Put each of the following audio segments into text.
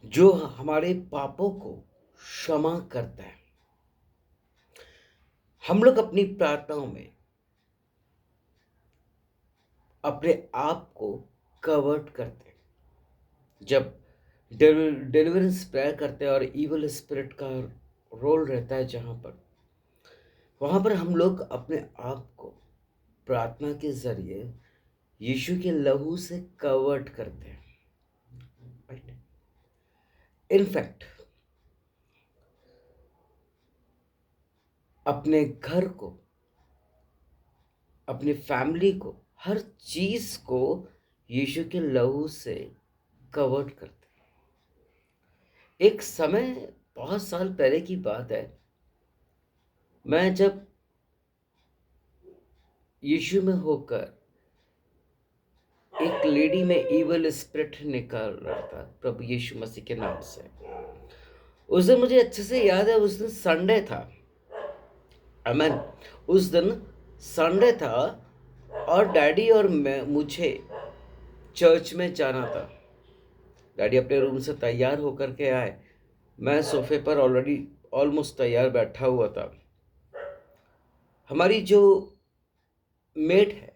जो हमारे पापों को क्षमा करता है। हम लोग अपनी प्रार्थनाओं में अपने आप को कवर्ड करते हैं। जब डिलीवरेंस प्रेयर करते हैं और इविल स्पिरिट का रोल रहता है जहाँ पर, वहाँ पर हम लोग अपने आप को प्रार्थना के ज़रिए यीशु के लहू से कवर्ड करते हैं। राइट। इनफैक्ट अपने घर को, अपनी फैमिली को, हर चीज़ को यीशु के लहू से कवर्ड करते हैं। एक समय बहुत साल पहले की बात है, मैं जब यीशु में होकर एक लेडी में इविल स्पिरिट निकाल रहा था प्रभु यीशु मसीह के नाम से। उस दिन मुझे अच्छे से याद है, उस दिन संडे था। आमीन। उस दिन संडे था और डैडी और मुझे चर्च में जाना था। डैडी अपने रूम से तैयार होकर के आए। मैं सोफे पर ऑलरेडी ऑलमोस्ट तैयार बैठा हुआ था। हमारी जो मेट है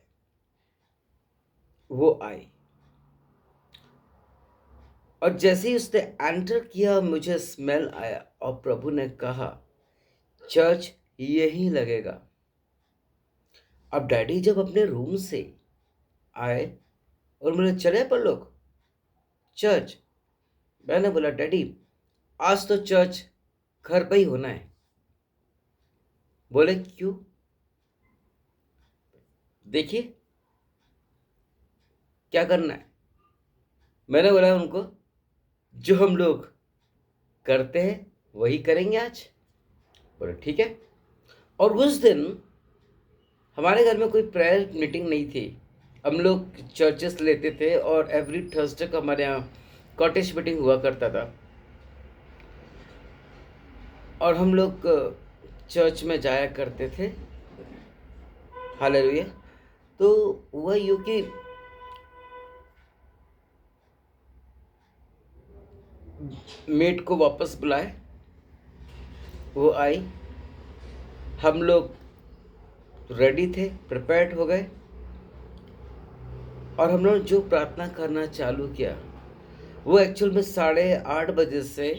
वो आई और जैसे ही उसने एंटर किया मुझे स्मेल आया और प्रभु ने कहा चर्च यहीं लगेगा। अब डैडी जब अपने रूम से आए और बोले चले अपन लोग चर्च, मैंने बोला डैडी आज तो चर्च घर पे ही होना है। बोले क्यों? देखिए क्या करना है। मैंने बोला उनको जो हम लोग करते हैं वही करेंगे आज। बोले ठीक है। और उस दिन हमारे घर में कोई प्रेयर मीटिंग नहीं थी। हम लोग चर्चेस लेते थे और एवरी थर्सडे को हमारे यहाँ कॉटेज मीटिंग हुआ करता था और हम लोग चर्च में जाया करते थे। हालेलुया। तो हुआ यूँ कि मेट को वापस बुलाए, वो आई, हम लोग रेडी थे, प्रिपेयर्ड हो गए और हम लोग जो प्रार्थना करना चालू किया वो एक्चुअल में 8:30 से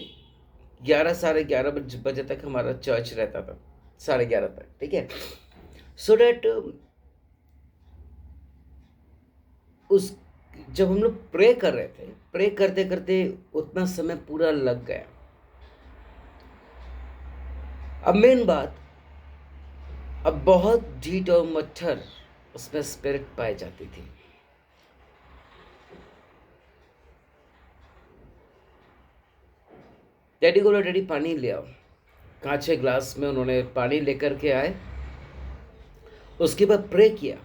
11 11:30 बजे तक हमारा चर्च रहता था, 11:30 तक। ठीक है। सो डैट उस जब हम लोग प्रे कर रहे थे, प्रे करते करते उतना समय पूरा लग गया। अब मेन बात, अब बहुत ढीठ और मच्छर उसमें स्पिरिट पाई जाती थी। डैडी को बोला डैडी पानी ले आओ। कांच के ग्लास में उन्होंने पानी लेकर के आए। उसके बाद प्रे किया।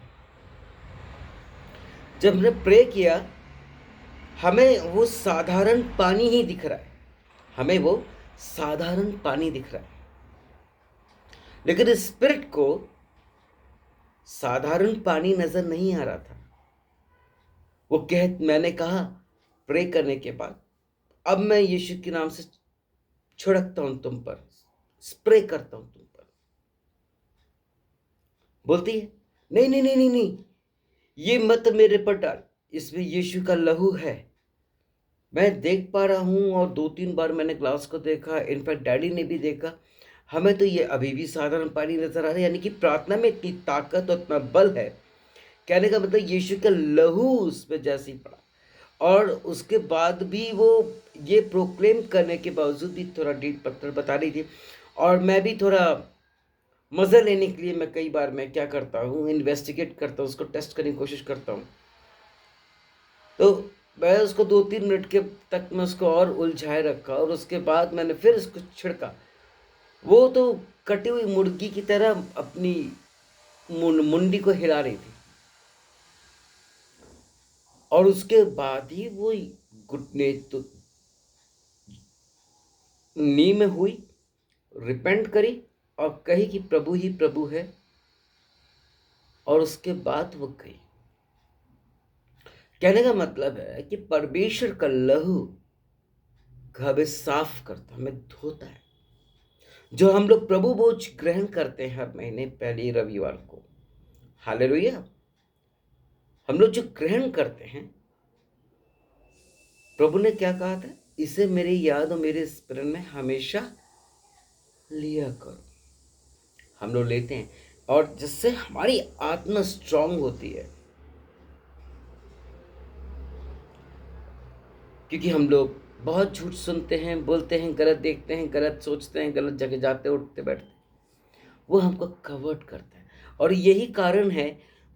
जब हमने प्रे किया हमें वो साधारण पानी ही दिख रहा है, हमें वो साधारण पानी दिख रहा है, लेकिन स्पिरिट को साधारण पानी नजर नहीं आ रहा था। मैंने कहा प्रे करने के बाद अब मैं यीशु के नाम से छिड़कता हूं तुम पर, स्प्रे करता हूं तुम पर। बोलती है नहीं नहीं नहीं नहीं नहीं, ये मत मेरे पर डाल, इसमें यीशु का लहू है। मैं देख पा रहा हूं और 2-3 बार मैंने ग्लास को देखा, इनफैक्ट डैडी ने भी देखा। हमें तो ये अभी भी साधारण पानी नजर आ रहा है, यानी कि प्रार्थना में इतनी ताकत और इतना बल है। कहने का मतलब यीशु का लहू उस पर जैसे ही पड़ा और उसके बाद भी वो ये प्रोक्लेम करने के बावजूद भी थोड़ा डीट पत्थर बता रही थी। और मैं भी थोड़ा मज़ा लेने के लिए मैं कई बार मैं क्या करता हूँ, इन्वेस्टिगेट करता हूँ, उसको टेस्ट करने की कोशिश करता हूँ। तो मैं उसको 2-3 मिनट के तक मैं उसको और उलझाए रखा और उसके बाद मैंने फिर उसको छिड़का। वो तो कटी हुई मुर्गी की तरह अपनी मुंडी को हिला रही थी और उसके बाद ही वो घुटने तो नी में हुई, रिपेंट करी और कही कि प्रभु ही प्रभु है, और उसके बाद वो गई। कहने का मतलब है कि परमेश्वर का लहू हमें साफ करता, हमें धोता है। जो हम लोग प्रभु भोज ग्रहण करते हैं हर महीने पहली रविवार को, हालेलुया, हम लोग जो ग्रहण करते हैं, प्रभु ने क्या कहा था, इसे मेरी याद और मेरे स्मरण में हमेशा लिया करो। हम लोग लेते हैं और जिससे हमारी आत्मा स्ट्रांग होती है, क्योंकि हम लोग बहुत झूठ सुनते हैं, बोलते हैं, गलत देखते हैं, गलत सोचते हैं, गलत जगह जाते उठते बैठते, वो हमको कवर्ट करता है। और यही कारण है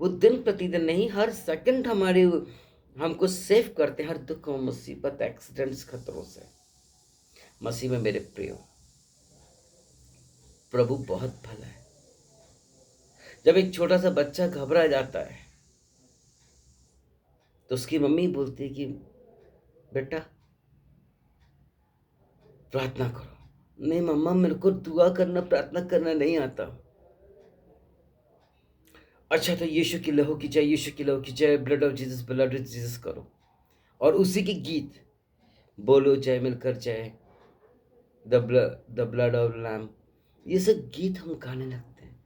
वो दिन प्रतिदिन नहीं, हर सेकंड हमारे हमको सेव करते हैं हर दुख और मुसीबत, एक्सीडेंट्स, खतरों से। मसीह में मेरे प्रियो, प्रभु बहुत भला है। जब एक छोटा सा बच्चा घबरा जाता है तो उसकी मम्मी बोलती है कि बेटा प्रार्थना करो। नहीं मम्मा, मेरे को दुआ करना, प्रार्थना करना नहीं आता। अच्छा तो यीशु की लहू की जय, यीशु की लहू की जय, blood of Jesus, blood of Jesus करो। और उसी के गीत बोलो जय मिलकर जय, द ब्लड ऑफ लैम्ब, ये सब गीत हम गाने लगते हैं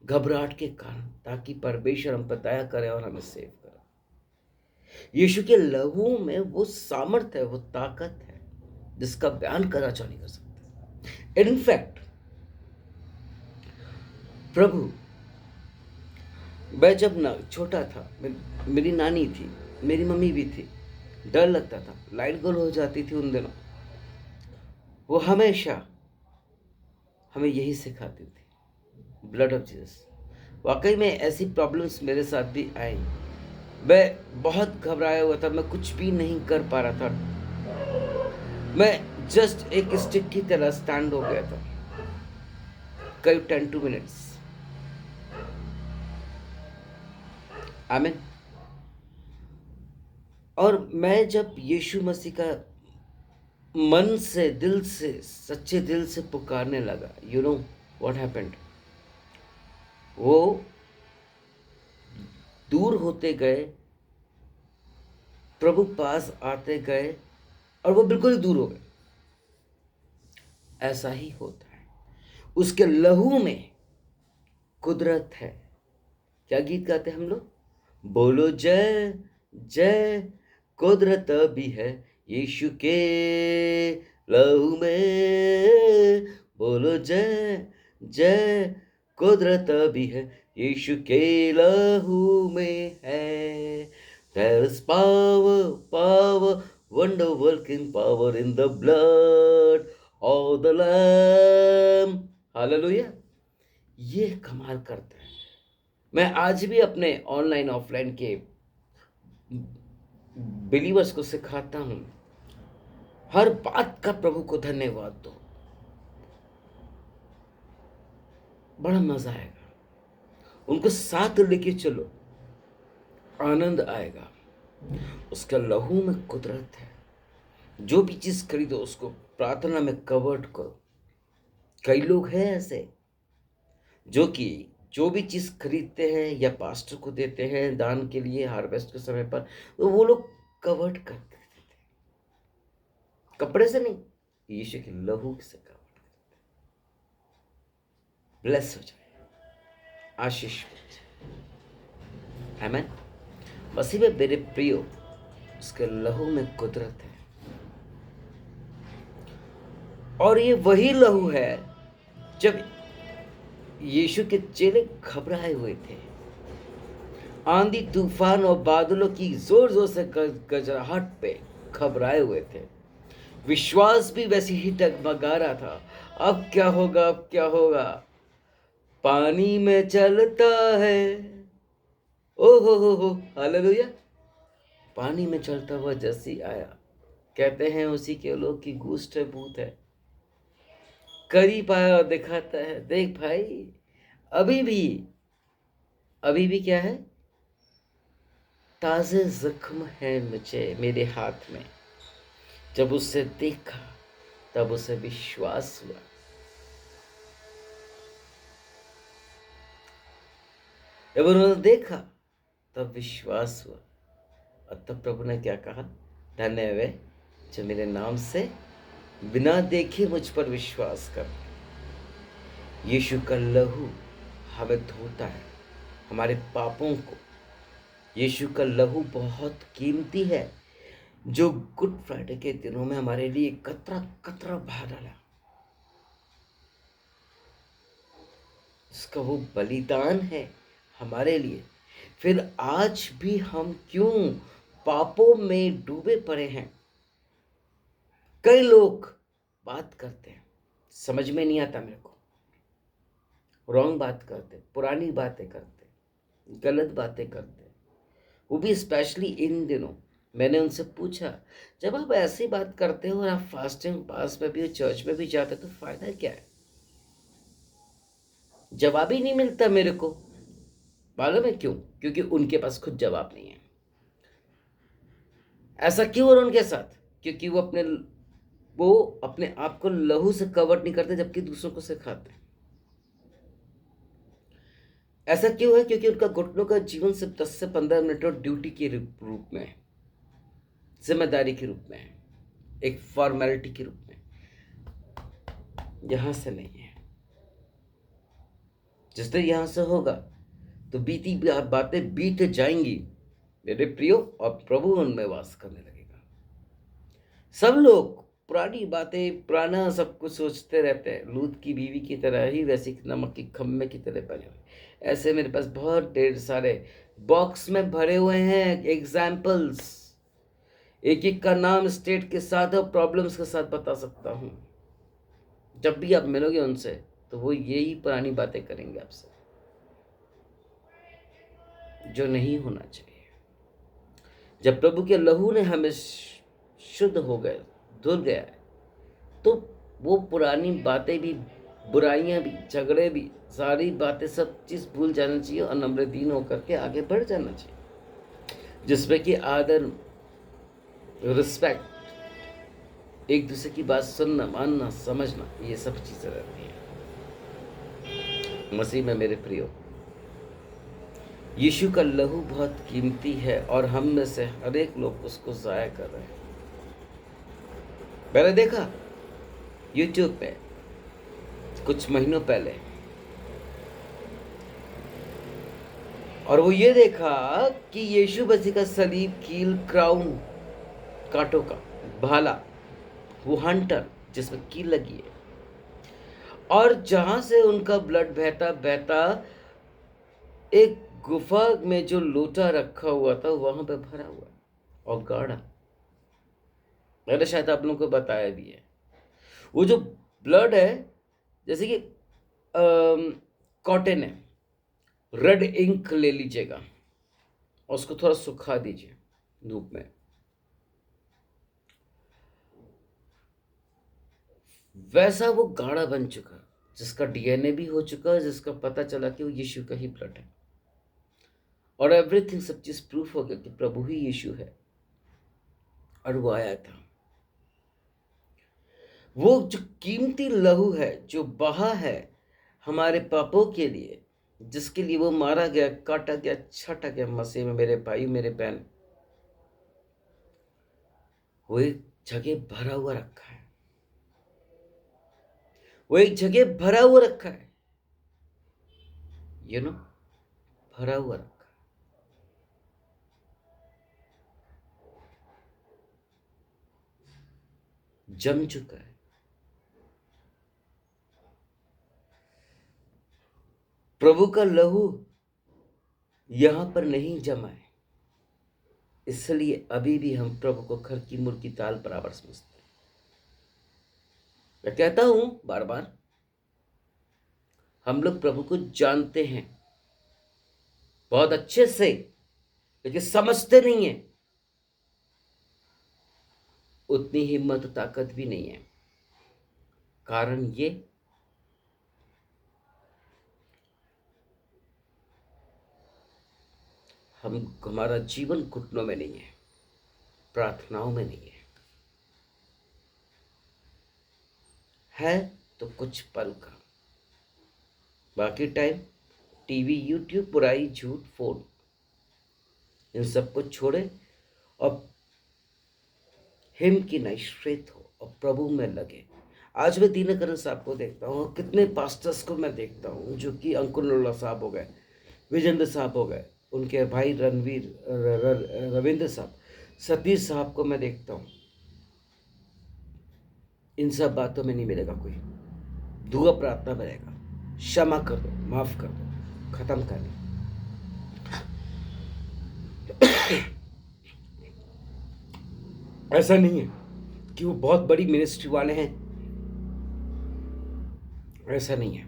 घबराहट के कारण, ताकि परमेश्वर हम पर दया करे और हमें सेव करे। यीशु के लहू में वो सामर्थ्य है, वो ताकत है जिसका बयान करा जा नहीं कर सकता। इनफैक्ट प्रभु, मैं जब ना छोटा था, मेरी नानी थी, मेरी मम्मी भी थी, डर लगता था, लाइट गोल हो जाती थी उन दिनों, वो हमेशा हमें यही सिखाती थी, ब्लड ऑफ जीसस। वाकई में ऐसी प्रॉब्लम्स मेरे साथ भी आई। मैं बहुत घबराया हुआ था, मैं कुछ भी नहीं कर पा रहा था, मैं जस्ट एक स्टिक की तरह स्टैंड हो गया था करीब 10 to 2 minutes। आमीन। और मैं जब यीशु मसीह का मन से, दिल से, सच्चे दिल से पुकारने लगा, यू नो व्हाट हैपेंड, वो दूर होते गए, प्रभु पास आते गए, और वो बिल्कुल ही दूर हो गए। ऐसा ही होता है, उसके लहू में कुदरत है। क्या गीत गाते हैं हम लोग, बोलो जय जय, कुदरत भी है यीशु के लहू में, बोलो जय जय, कुदरत भी है यीशु के लहू में है। There is power, power, wonder working power in the blood of the Lamb. Hallelujah. ये कमाल करता है। मैं आज भी अपने ऑनलाइन ऑफलाइन के बिलीवर्स को सिखाता हूं, हर बात का प्रभु को धन्यवाद दो, बड़ा मजा आएगा। उनको साथ लेके चलो, आनंद आएगा। उसका लहू में कुदरत है। जो भी चीज खरीदो उसको प्रार्थना में कवर्ड करो। कई लोग हैं ऐसे जो कि जो भी चीज खरीदते हैं या पास्टर को देते हैं दान के लिए हार्वेस्ट के समय पर, तो वो लोग कवर्ड करते थे, कपड़े से नहीं, यीशु के लहू से कवर्ड करते। ब्लेस हो जाए, आशीष मिल जाए। आमीन। मसीह में मेरे प्रियो, उसके लहू में कुदरत है, और ये वही लहू है जब यीशु के चेले घबराए हुए थे, आंधी तूफान और बादलों की जोर जोर से गजराहट पे घबराए हुए थे। विश्वास भी वैसे ही डगमगा रहा था, अब क्या होगा, अब क्या होगा। पानी में चलता है, ओ हो, हालेलुया। पानी में चलता हुआ जैसी आया, कहते हैं उसी के लोग की गुस्ट है, भूत है। करीब आया और दिखाता है, देख भाई, अभी भी क्या है, ताजे जख्म है मुझे, मेरे हाथ में। जब उसे देखा तब उसे विश्वास हुआ। जब उन्होंने देखा तब विश्वास हुआ, और तब प्रभु ने क्या कहा, धन्य है वे जो मेरे नाम से बिना देखे मुझ पर विश्वास कर। यीशु का लहू हमें धोता है, हमारे पापों को। यीशु का लहू बहुत कीमती है, जो गुड फ्राइडे के दिनों में हमारे लिए कतरा कतरा बहा डाला। इसका वो बलिदान है हमारे लिए। फिर आज भी हम क्यों पापों में डूबे पड़े हैं? कई लोग बात करते हैं, समझ में नहीं आता मेरे को, रॉन्ग बात करते, पुरानी बातें करते, गलत बातें करते, वो भी स्पेशली इन दिनों। मैंने उनसे पूछा, जब आप ऐसी बात करते हो और आप फास्टिंग पास में भी चर्च में भी जाते तो फायदा क्या है? जवाब ही नहीं मिलता मेरे को। मालूम है क्यों? क्योंकि उनके पास खुद जवाब नहीं है। ऐसा क्यों हो रहा है उनके साथ? क्योंकि वो अपने आप को लहू से कवर नहीं करते, जबकि दूसरों को सिखाते हैं। ऐसा क्यों है? क्योंकि उनका घुटनों का जीवन सिर्फ 10 से 15 मिनट और ड्यूटी के रूप में है, जिम्मेदारी के रूप में है, एक फॉर्मेलिटी के रूप में। यहां से नहीं है। जिस तरह यहां से होगा तो बीती बातें बीत जाएंगी मेरे प्रियो, और प्रभु उनमें वास करने लगेगा। सब लोग पुरानी बातें, पुराना सब कुछ सोचते रहते हैं, लूत की बीवी की तरह ही, वैसे नमक की खम्मे की तरह बने हुए। ऐसे मेरे पास बहुत ढेर सारे बॉक्स में भरे हुए हैं एग्जाम्पल्स। एक एक का नाम स्टेट के साथ और प्रॉब्लम्स के साथ बता सकता हूँ। जब भी आप मिलोगे उनसे तो वो यही पुरानी बातें करेंगे आपसे, जो नहीं होना चाहिए। जब प्रभु के लहू ने हमें शुद्ध हो गए, धुल गया है, तो वो पुरानी बातें भी, बुराइयां भी, झगड़े भी, सारी बातें, सब चीज़ भूल जाना चाहिए और नम्र दीन होकर के आगे बढ़ जाना चाहिए, जिसमें कि आदर, रिस्पेक्ट, एक दूसरे की बात सुनना, मानना, समझना, ये सब चीज़ें रहती हैं मसीह में मेरे प्रियो। यीशु का लहू बहुत कीमती है और हम में से हर एक लोग उसको ज़ाया कर रहे हैं। मैंने देखा यूट्यूब पे कुछ महीनों पहले, और वो ये देखा कि यीशु मसीह का सलीब, कील, क्राउन, कांटों का भाला, वो हंटर जिसमें कील लगी है, और जहां से उनका ब्लड बहता बहता एक गुफा में जो लोटा रखा हुआ था वहां पे भरा हुआ और गाढ़ा। मैंने शायद आप लोगों को बताया भी है, वो जो ब्लड है जैसे कि कॉटन है, रेड इंक ले लीजिएगा और उसको थोड़ा सुखा दीजिए धूप में, वैसा वो गाढ़ा बन चुका, जिसका डीएनए भी हो चुका है, जिसका पता चला कि वो यीशु का ही ब्लड है, और एवरीथिंग, सब चीज प्रूफ हो गया कि प्रभु ही यीशु है और वो आया था। वो जो कीमती लहू है जो बहा है हमारे पापों के लिए, जिसके लिए वो मारा गया, काटा गया, छाटा गया मसीह में मेरे भाई, मेरे बहन, वो एक जगह भरा हुआ रखा है, वो एक जगह भरा हुआ रखा है, यू नो, भरा हुआ रखा है। जम चुका है। प्रभु का लहू यहां पर नहीं जमा है, इसलिए अभी भी हम प्रभु को घर की मुर्गी दाल बराबर समझते हैं। मैं कहता हूं बार बार, हम लोग प्रभु को जानते हैं बहुत अच्छे से, लेकिन समझते नहीं है, उतनी हिम्मत ताकत भी नहीं है। कारण ये, हमारा जीवन घुटनों में नहीं है, प्रार्थनाओं में नहीं है तो कुछ पल का, बाकी टाइम टीवी, यूट्यूब, बुराई, झूठ, फोन, इन सब को छोड़े और हिम की नई स्ट्रेंथ हो और प्रभु में लगे। आज मैं दीनकरण साहब को देखता हूँ, कितने पास्टर्स को मैं देखता हूँ, जो कि अंकुर लोला साहब हो गए, विजेंद्र साहब हो गए, उनके भाई रणवीर रविंद्र साहब, सतीश साहब को मैं देखता हूँ। इन सब बातों में नहीं मिलेगा कोई, दुआ प्रार्थना मिलेगा, क्षमा कर दो, माफ कर दो, खत्म कर दो। ऐसा नहीं है कि वो बहुत बड़ी मिनिस्ट्री वाले हैं, ऐसा नहीं है।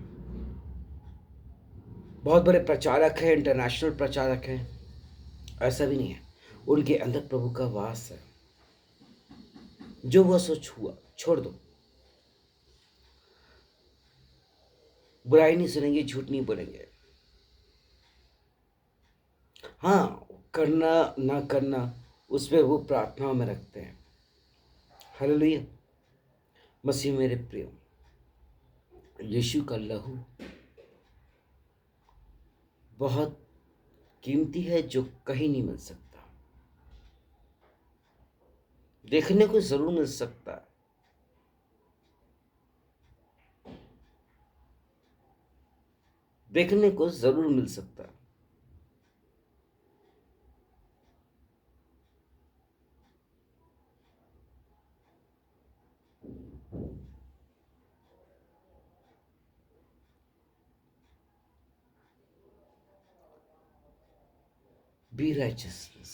बहुत बड़े प्रचारक हैं, इंटरनेशनल प्रचारक हैं, ऐसा भी नहीं है। उनके अंदर प्रभु का वास है। जो हुआ सो हुआ, छोड़ दो। बुराई नहीं सुनेंगे, झूठ नहीं बोलेंगे। हाँ, करना ना करना उसमें वो प्रार्थना में रखते हैं। हालेलुया। मसीह मेरे प्रिय, यीशु का लहू बहुत कीमती है, जो कहीं नहीं मिल सकता। देखने को जरूर मिल सकता है, देखने को जरूर मिल सकता है। B righteousness,